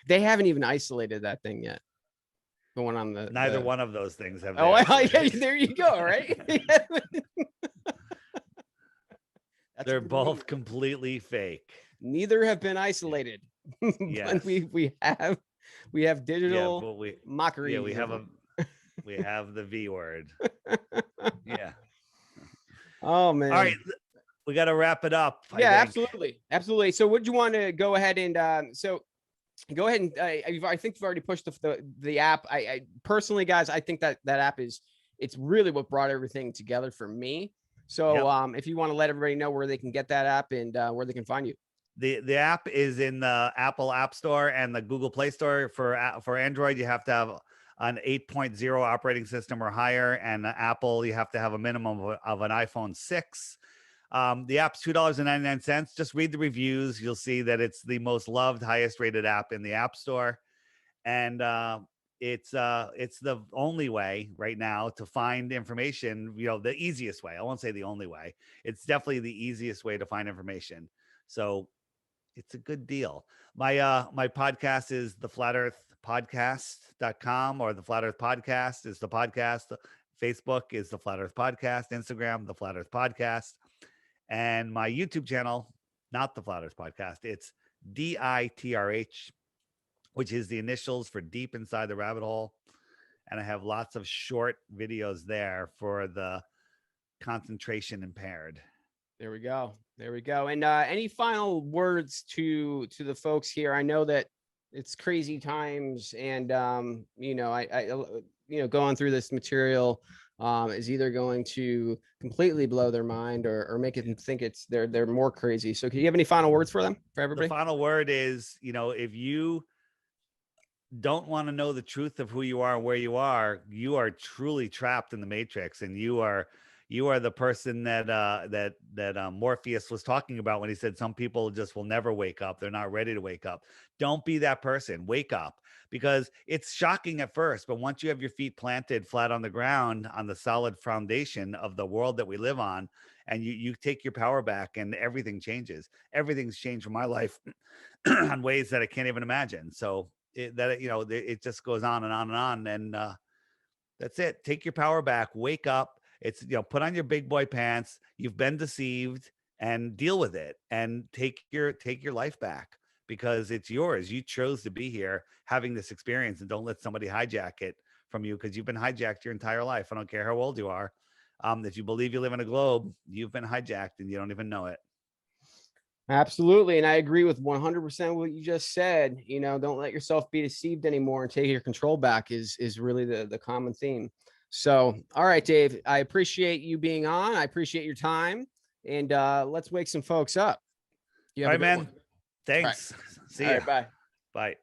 They haven't even isolated that thing yet. Going on Neither one of those things have. There you go. Right. They're both completely fake. Neither have been isolated. Yes. But we have digital mockery. Yeah, we have the V word. Yeah. Oh man. All right. We got to wrap it up. Yeah, absolutely. So would you want to go ahead and go ahead and I think you've already pushed the app. I personally, guys, I think that app it's really what brought everything together for me. So if you want to let everybody know where they can get that app and where they can find you. The app is in the Apple App Store and the Google Play Store. For Android, you have to have an 8.0 operating system or higher, and Apple, you have to have a minimum of an iPhone 6. The app's $2.99. Just read the reviews. You'll see that it's the most loved, highest rated app in the App Store. And it's the only way right now to find information, the easiest way. I won't say the only way. It's definitely the easiest way to find information. So It's a good deal. My podcast is the Flat Earth Podcast.com, or the Flat Earth Podcast is the podcast. Facebook is the Flat Earth Podcast, Instagram, the Flat Earth Podcast, and my YouTube channel, not the Flat Earth Podcast. It's DITRH, which is the initials for Deep Inside the Rabbit Hole. And I have lots of short videos there for the concentration impaired. There we go. There we go. And any final words to the folks here? I know that it's crazy times, and you know, going through this material is either going to completely blow their mind or make them think they're more crazy. So, can you have any final words for them, for everybody? The final word is, if you don't want to know the truth of who you are and where you are truly trapped in the matrix, and you are the person that Morpheus was talking about when he said some people just will never wake up. They're not ready to wake up. Don't be that person. Wake up, because it's shocking at first, but once you have your feet planted flat on the ground, on the solid foundation of the world that we live on, and you take your power back, and everything changes. Everything's changed in my life in ways that I can't even imagine. So it just goes on and on and on. And that's it. Take your power back, wake up. It's, put on your big boy pants. You've been deceived, and deal with it, and take your life back, because it's yours. You chose to be here having this experience, and don't let somebody hijack it from you, because you've been hijacked your entire life. I don't care how old you are. If you believe you live in a globe, you've been hijacked and you don't even know it. Absolutely. And I agree with 100% what you just said. Don't let yourself be deceived anymore, and take your control back is really the common theme. So, all right, Dave, I appreciate you being on. I appreciate your time, and let's wake some folks up. All right, man. Thanks. Right. See ya. Bye. Bye.